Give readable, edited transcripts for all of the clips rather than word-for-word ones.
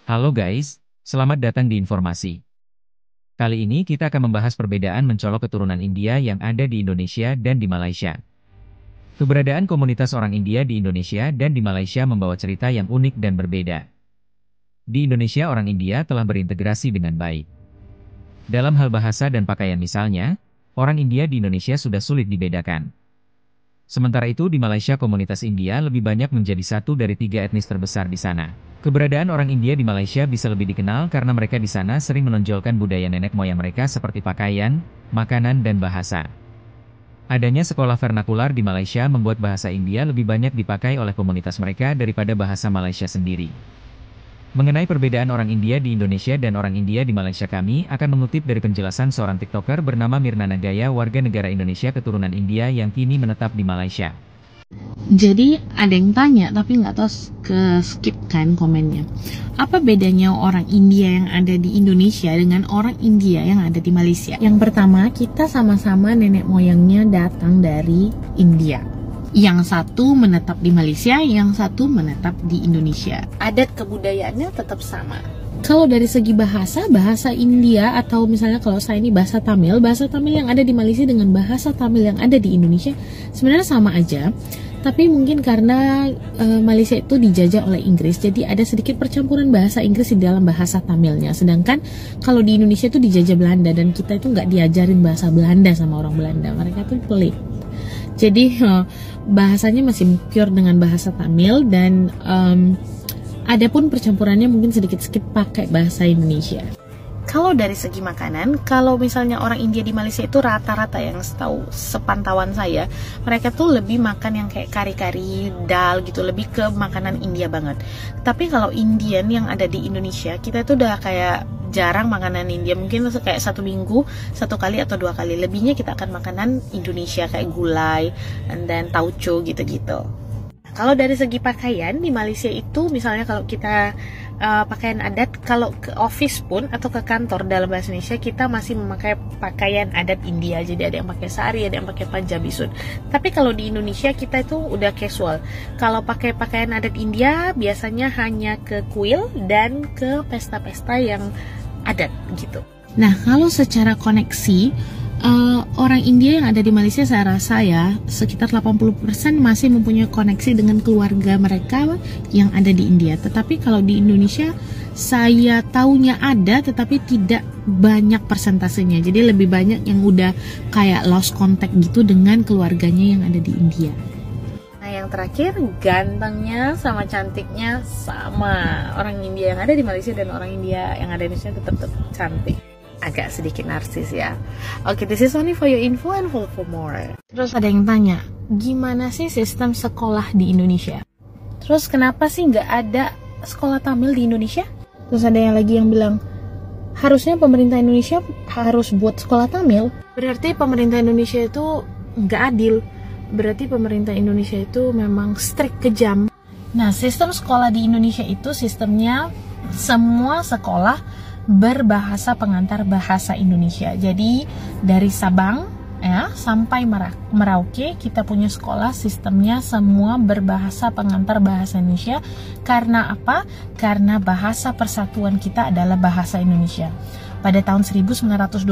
Halo guys, selamat datang di informasi. Kali ini kita akan membahas perbedaan mencolok keturunan India yang ada di Indonesia dan di Malaysia. Keberadaan komunitas orang India di Indonesia dan di Malaysia membawa cerita yang unik dan berbeda. Di Indonesia orang India telah berintegrasi dengan baik. Dalam hal bahasa dan pakaian misalnya, orang India di Indonesia sudah sulit dibedakan. Sementara itu di Malaysia komunitas India lebih banyak menjadi satu dari 3 etnis terbesar di sana. Keberadaan orang India di Malaysia bisa lebih dikenal karena mereka di sana sering menonjolkan budaya nenek moyang mereka seperti pakaian, makanan, dan bahasa. Adanya sekolah vernakular di Malaysia membuat bahasa India lebih banyak dipakai oleh komunitas mereka daripada bahasa Malaysia sendiri. Mengenai perbedaan orang India di Indonesia dan orang India di Malaysia, kami akan mengutip dari penjelasan seorang TikToker bernama Mirna Nagaya, warga negara Indonesia keturunan India yang kini menetap di Malaysia. Jadi ada yang tanya tapi nggak tahu, ke skip kan komennya. Apa bedanya orang India yang ada di Indonesia dengan orang India yang ada di Malaysia? Yang pertama, kita sama-sama nenek moyangnya datang dari India. Yang satu menetap di Malaysia, yang satu menetap di Indonesia. Adat kebudayaannya tetap sama. Kalau dari segi bahasa India atau misalnya kalau saya ini bahasa Tamil yang ada di Malaysia dengan bahasa Tamil yang ada di Indonesia sebenarnya sama aja. Tapi mungkin karena Malaysia itu dijajah oleh Inggris, jadi ada sedikit percampuran bahasa Inggris di dalam bahasa Tamilnya. Sedangkan kalau di Indonesia itu dijajah Belanda dan kita itu nggak diajarin bahasa Belanda sama orang Belanda, mereka tuh pelit. Jadi bahasanya masih pure dengan bahasa Tamil dan adapun percampurannya mungkin sedikit-sedikit pakai bahasa Indonesia. Kalau dari segi makanan, kalau misalnya orang India di Malaysia itu rata-rata yang setahu sepantauan saya, mereka tuh lebih makan yang kayak kari-kari, dal gitu, lebih ke makanan India banget. Tapi kalau Indian yang ada di Indonesia, kita itu udah kayak jarang makanan India, mungkin kayak 1 minggu 1 kali atau 2 kali. Lebihnya kita akan makanan Indonesia kayak gulai, and then tauco gitu-gitu. Kalau dari segi pakaian di Malaysia itu, misalnya kalau kita pakaian adat, kalau ke office pun atau ke kantor dalam bahasa Indonesia kita masih memakai pakaian adat India. Jadi ada yang pakai sari, ada yang pakai Punjabi suit. Tapi kalau di Indonesia kita itu udah casual. Kalau pakai pakaian adat India biasanya hanya ke kuil dan ke pesta-pesta yang adat gitu. Nah, kalau secara koneksi orang India yang ada di Malaysia, saya rasa ya sekitar 80% masih mempunyai koneksi dengan keluarga mereka yang ada di India. Tetapi kalau di Indonesia saya taunya ada, tetapi tidak banyak persentasenya. Jadi lebih banyak yang udah kayak lost contact gitu dengan keluarganya yang ada di India. Nah, yang terakhir, gantengnya sama cantiknya sama. Orang India yang ada di Malaysia dan orang India yang ada di Indonesia tetap cantik. Agak sedikit narsis ya. Oke, this is only for your info and for more. Terus ada yang tanya, gimana sih sistem sekolah di Indonesia? Terus kenapa sih nggak ada sekolah Tamil di Indonesia? Terus ada yang lagi yang bilang, harusnya pemerintah Indonesia harus buat sekolah Tamil. Berarti pemerintah Indonesia itu nggak adil. Berarti pemerintah Indonesia itu memang strict, kejam. Nah, sistem sekolah di Indonesia itu sistemnya semua sekolah berbahasa pengantar bahasa Indonesia. Jadi dari Sabang ya sampai Merauke kita punya sekolah sistemnya semua berbahasa pengantar bahasa Indonesia. Karena apa? Karena bahasa persatuan kita adalah bahasa Indonesia. Pada tahun 1928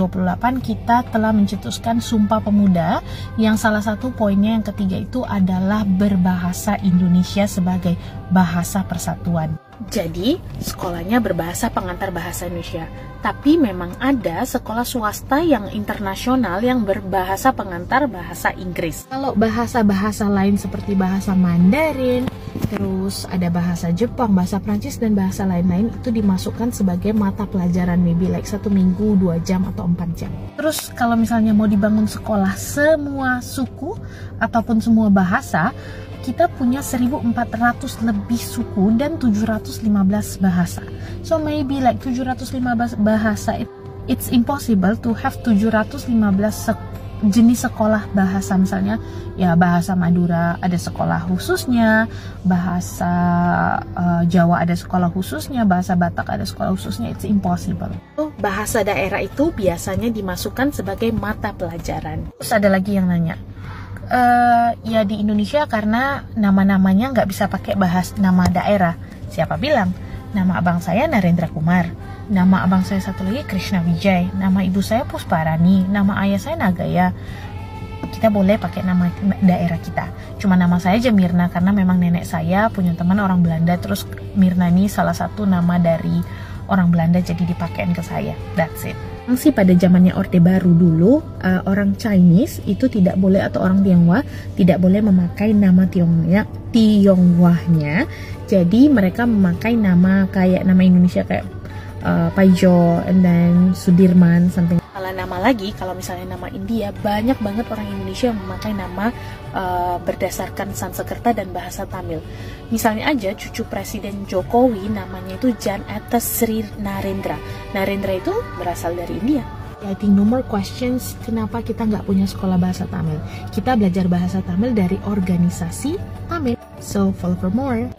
kita telah mencetuskan Sumpah Pemuda yang salah satu poinnya yang ketiga itu adalah berbahasa Indonesia sebagai bahasa persatuan. Jadi sekolahnya berbahasa pengantar bahasa Indonesia. Tapi memang ada sekolah swasta yang internasional yang berbahasa pengantar bahasa Inggris. Kalau bahasa-bahasa lain seperti bahasa Mandarin, terus ada bahasa Jepang, bahasa Prancis, dan bahasa lain-lain itu dimasukkan sebagai mata pelajaran, maybe like 1 minggu, 2 jam atau 4 jam. Terus kalau misalnya mau dibangun sekolah semua suku ataupun semua bahasa, kita punya 1.400 lebih suku dan 715 bahasa. So maybe like 715 bahasa, it's impossible to have 715 jenis sekolah bahasa. Misalnya ya bahasa Madura ada sekolah khususnya, bahasa Jawa ada sekolah khususnya, bahasa Batak ada sekolah khususnya. It's impossible. Bahasa daerah itu biasanya dimasukkan sebagai mata pelajaran. Terus ada lagi yang nanya, ya di Indonesia karena nama-namanya nggak bisa pakai bahas nama daerah. Siapa bilang? Nama abang saya Narendra Kumar. Nama abang saya satu lagi Krishna Vijay. Nama ibu saya Pusparani. Nama ayah saya Nagaya. Kita boleh pakai nama daerah kita. Cuma nama saya aja Mirna karena memang nenek saya punya teman orang Belanda. Terus Mirna ini salah satu nama dari orang Belanda jadi dipakein ke saya. That's it. Masih pada zamannya Orde Baru dulu, orang Chinese itu tidak boleh, atau orang Tionghoa tidak boleh memakai nama Tionghoanya. Jadi mereka memakai nama kayak nama Indonesia kayak Paijo and then Sudirman something. Kalau nama lagi, kalau misalnya nama India, banyak banget orang Indonesia yang memakai nama berdasarkan Sanskerta dan bahasa Tamil. Misalnya aja cucu Presiden Jokowi namanya itu Jan Atas Sri Narendra. Narendra itu berasal dari India. I think no more questions kenapa kita nggak punya sekolah bahasa Tamil. Kita belajar bahasa Tamil dari organisasi Tamil. So follow for more.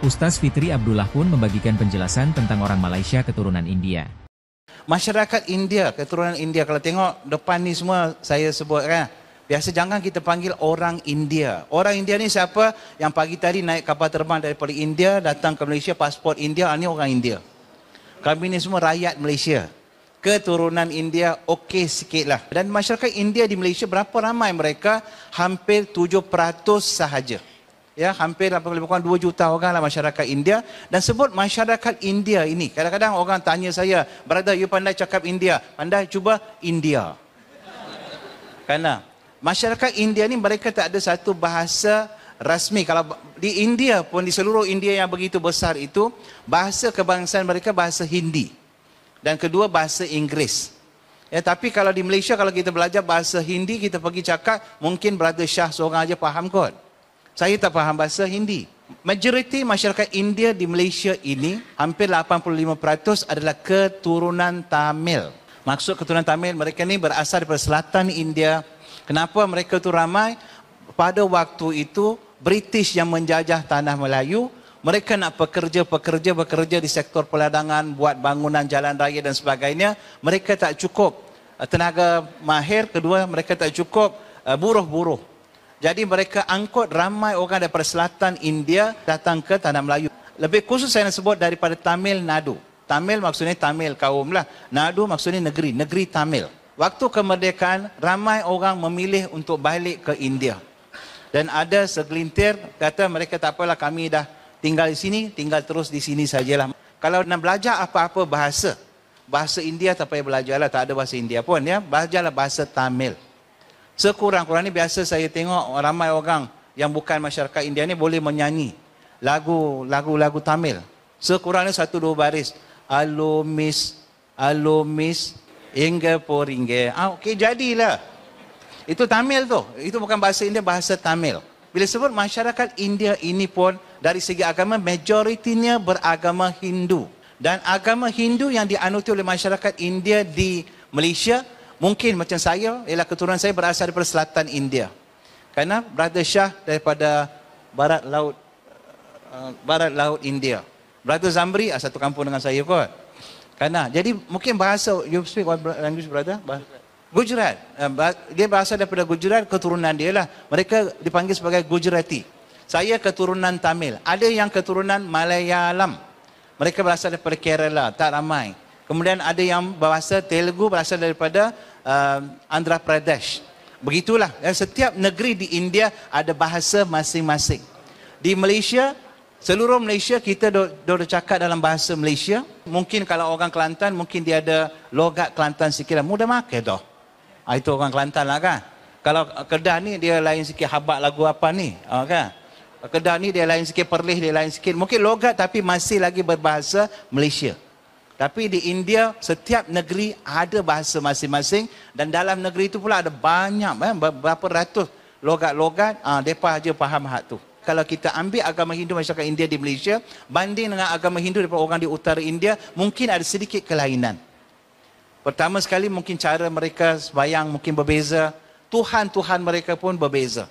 Ustaz Fitri Abdullah pun membagikan penjelasan tentang orang Malaysia keturunan India. Masyarakat India, keturunan India, kalau tengok depan ni semua saya sebut kan. Biasa jangan kita panggil orang India. Orang India ni siapa? Yang pagi tadi naik kapal terbang daripada India, datang ke Malaysia, pasport India, ni orang India. Kami ni semua rakyat Malaysia. Keturunan India, okey sikit lah. Dan masyarakat India di Malaysia, berapa ramai mereka? Hampir 7% sahaja. Ya, hampir lebih kurang 2 juta orang lah masyarakat India. Dan sebut masyarakat India ini, kadang-kadang orang tanya saya, brother, you pandai cakap India? Pandai, cuba India. Kerana masyarakat India ni mereka tak ada satu bahasa rasmi. Kalau di India pun, di seluruh India yang begitu besar itu, bahasa kebangsaan mereka bahasa Hindi. Dan kedua bahasa Inggeris. Ya, tapi kalau di Malaysia, kalau kita belajar bahasa Hindi, kita pergi cakap, mungkin brother Shah seorang aja faham kot. Saya tak faham bahasa Hindi. Majoriti masyarakat India di Malaysia ini, hampir 85% adalah keturunan Tamil. Maksud keturunan Tamil, mereka ni berasal daripada selatan India. Kenapa mereka tu ramai? Pada waktu itu, British yang menjajah tanah Melayu, mereka nak bekerja di sektor perladangan, buat bangunan jalan raya dan sebagainya. Mereka tak cukup tenaga mahir. Kedua, mereka tak cukup buruh-buruh. Jadi mereka angkut ramai orang daripada selatan India datang ke tanah Melayu. Lebih khusus saya nak sebut daripada Tamil Nadu. Tamil maksudnya Tamil kaum lah. Nadu maksudnya negeri, negeri Tamil. Waktu kemerdekaan, ramai orang memilih untuk balik ke India. Dan ada segelintir kata mereka tak apalah, kami dah tinggal di sini, tinggal terus di sini sajalah. Kalau nak belajar apa-apa bahasa, bahasa India tak payah belajarlah, tak ada bahasa India pun ya. Belajarlah bahasa Tamil. Sekurang-kurangnya biasa saya tengok ramai orang yang bukan masyarakat India ni boleh menyanyi lagu Tamil. Sekurangnya 1-2 baris. Alo miss, inge poringe. Okey, jadilah. Itu Tamil tu. Itu bukan bahasa India, bahasa Tamil. Bila sebut masyarakat India ini pun dari segi agama, majoritinya beragama Hindu. Dan agama Hindu yang dianuti oleh masyarakat India di Malaysia, mungkin macam saya, ialah keturunan saya berasal daripada selatan India. Kerana Brother Shah daripada barat laut India. Brother Zamri satu kampung dengan saya kot. Kerana jadi mungkin bahasa, you speak what language brother? Gujarat. Dia berasal daripada Gujarat, keturunan dia lah. Mereka dipanggil sebagai Gujarati. Saya keturunan Tamil. Ada yang keturunan Malayalam. Mereka berasal daripada Kerala, tak ramai. Kemudian ada yang bahasa Telugu berasal daripada Andhra Pradesh. Begitulah. Setiap negeri di India ada bahasa masing-masing. Di Malaysia, seluruh Malaysia kita dah cakap dalam bahasa Malaysia. Mungkin kalau orang Kelantan, mungkin dia ada logat Kelantan sikit lah. Mudah makan dah. Itu orang Kelantan lah kan. Kalau Kedah ni dia lain sikit, habak lagu apa ni. Kan? Kedah ni dia lain sikit, Perlis dia lain sikit. Mungkin logat tapi masih lagi berbahasa Malaysia. Tapi di India, setiap negeri ada bahasa masing-masing. Dan dalam negeri itu pula ada banyak, berapa ratus logat-logat. Mereka aja faham hak tu. Kalau kita ambil agama Hindu masyarakat India di Malaysia, banding dengan agama Hindu daripada orang di utara India, mungkin ada sedikit kelainan. Pertama sekali, mungkin cara mereka sembahyang mungkin berbeza. Tuhan-Tuhan mereka pun berbeza.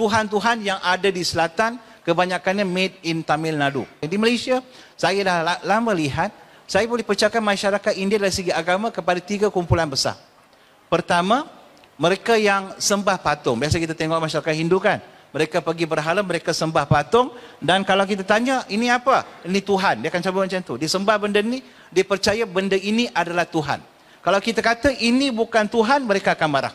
Tuhan-Tuhan yang ada di selatan, kebanyakannya made in Tamil Nadu. Di Malaysia, saya dah lama lihat, saya boleh percakap masyarakat India dari segi agama kepada 3 kumpulan besar. Pertama, mereka yang sembah patung. Biasa kita tengok masyarakat Hindu kan, mereka pergi berhala, mereka sembah patung. Dan kalau kita tanya, ini apa? Ini Tuhan. Dia akan sebut macam tu. Dia sembah benda ni, dia percaya benda ini adalah Tuhan. Kalau kita kata ini bukan Tuhan, mereka akan marah.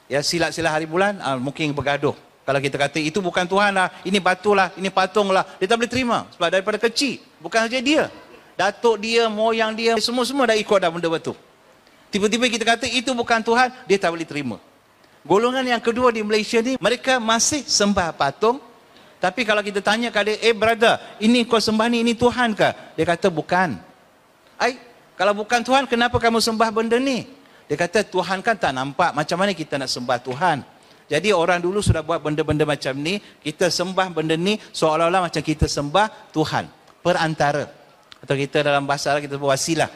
Ya, silat-silat hari bulan, mungkin bergaduh. Kalau kita kata itu bukan Tuhan lah, ini batu lah, ini patung lah, dia tak boleh terima. Sebab daripada kecil, bukan saja dia, datuk dia, moyang dia, semua-semua dah ikut dah benda batu. Tiba-tiba kita kata itu bukan Tuhan, dia tak boleh terima. Golongan yang kedua di Malaysia ni, mereka masih sembah patung. Tapi kalau kita tanya kepada, brother, ini kau sembah ni, ini Tuhan ke? Dia kata bukan. Kalau bukan Tuhan, kenapa kamu sembah benda ni? Dia kata Tuhan kan tak nampak, macam mana kita nak sembah Tuhan? Jadi orang dulu sudah buat benda-benda macam ni, kita sembah benda ni seolah-olah macam kita sembah Tuhan, perantara. Atau kita dalam bahasa Arab kita sebut wasilah.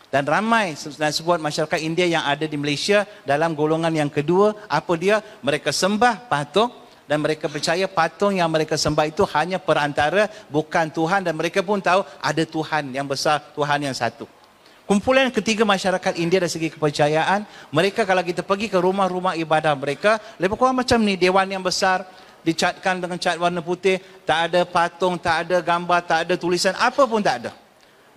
Dan ramai sebut masyarakat India yang ada di Malaysia dalam golongan yang kedua, apa dia? Mereka sembah patung dan mereka percaya patung yang mereka sembah itu hanya perantara, bukan Tuhan, dan mereka pun tahu ada Tuhan yang besar, Tuhan yang satu. Kumpulan ketiga masyarakat India dari segi kepercayaan, mereka kalau kita pergi ke rumah-rumah ibadah mereka, lebih kurang macam ni, dewan yang besar, dicatkan dengan cat warna putih, tak ada patung, tak ada gambar, tak ada tulisan, apa pun tak ada.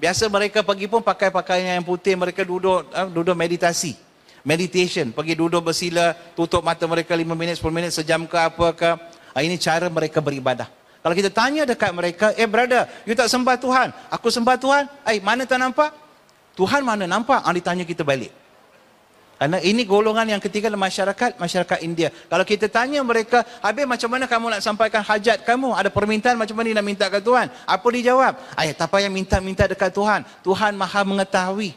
Biasa mereka pergi pun pakai pakaian yang putih, mereka duduk meditasi. Meditation, pergi duduk bersila, tutup mata mereka 5 minit, 10 minit, sejam ke apa ke. Ini cara mereka beribadah. Kalau kita tanya dekat mereka, brother, you tak sembah Tuhan? Aku sembah Tuhan. Mana tak nampak? Tuhan mana nampak? Ditanya kita balik. Karena ini golongan yang ketiga dalam masyarakat India. Kalau kita tanya mereka, habis macam mana kamu nak sampaikan hajat kamu? Ada permintaan macam mana nak minta ke Tuhan? Apa dijawab? Tak payah minta dekat Tuhan. Tuhan maha mengetahui.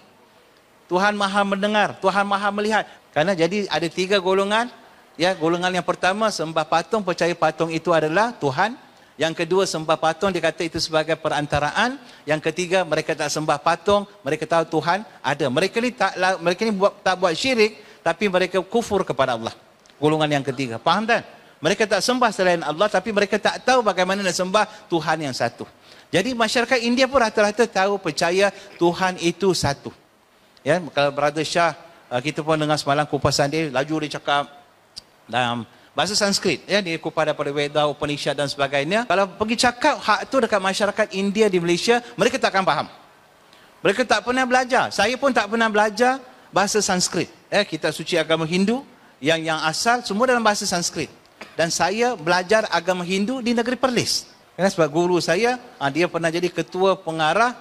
Tuhan maha mendengar. Tuhan maha melihat. Karena jadi ada 3 golongan. Ya, golongan yang pertama sembah patung, percaya patung itu adalah Tuhan. Yang kedua sembah patung, dia kata itu sebagai perantaraan. Yang ketiga mereka tak sembah patung, mereka tahu Tuhan ada. Mereka ni tak buat syirik, tapi mereka kufur kepada Allah. Golongan yang ketiga, faham tak? Mereka tak sembah selain Allah, tapi mereka tak tahu bagaimana nak sembah Tuhan yang satu. Jadi masyarakat India pun rata-rata tahu, percaya Tuhan itu satu. Ya, kalau Brother Shah, kita pun dengar semalam kupasan dia, laju dia cakap dalam bahasa Sanskrit, ya, dia kepada Veda, Upanishad dan sebagainya. Kalau pergi cakap hak tu dekat masyarakat India di Malaysia, mereka tak akan faham. Mereka tak pernah belajar. Saya pun tak pernah belajar bahasa Sanskrit. Kitab suci agama Hindu yang asal semua dalam bahasa Sanskrit. Dan saya belajar agama Hindu di negeri Perlis. Sebab guru saya, dia pernah jadi ketua pengarah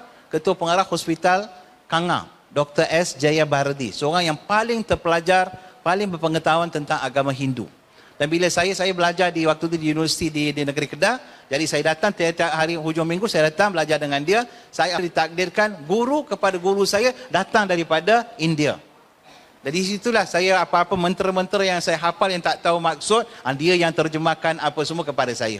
hospital Kanga, Dr. S. Jaya Bharati, seorang yang paling terpelajar, paling berpengetahuan tentang agama Hindu. Dan bila saya belajar di waktu itu di universiti di negeri Kedah, jadi saya datang tiap hari hujung minggu, saya datang belajar dengan dia. Saya ditakdirkan guru kepada guru saya datang daripada India. Dari situlah saya apa-apa mentera-mentera yang saya hafal yang tak tahu maksud, dia yang terjemahkan apa semua kepada saya.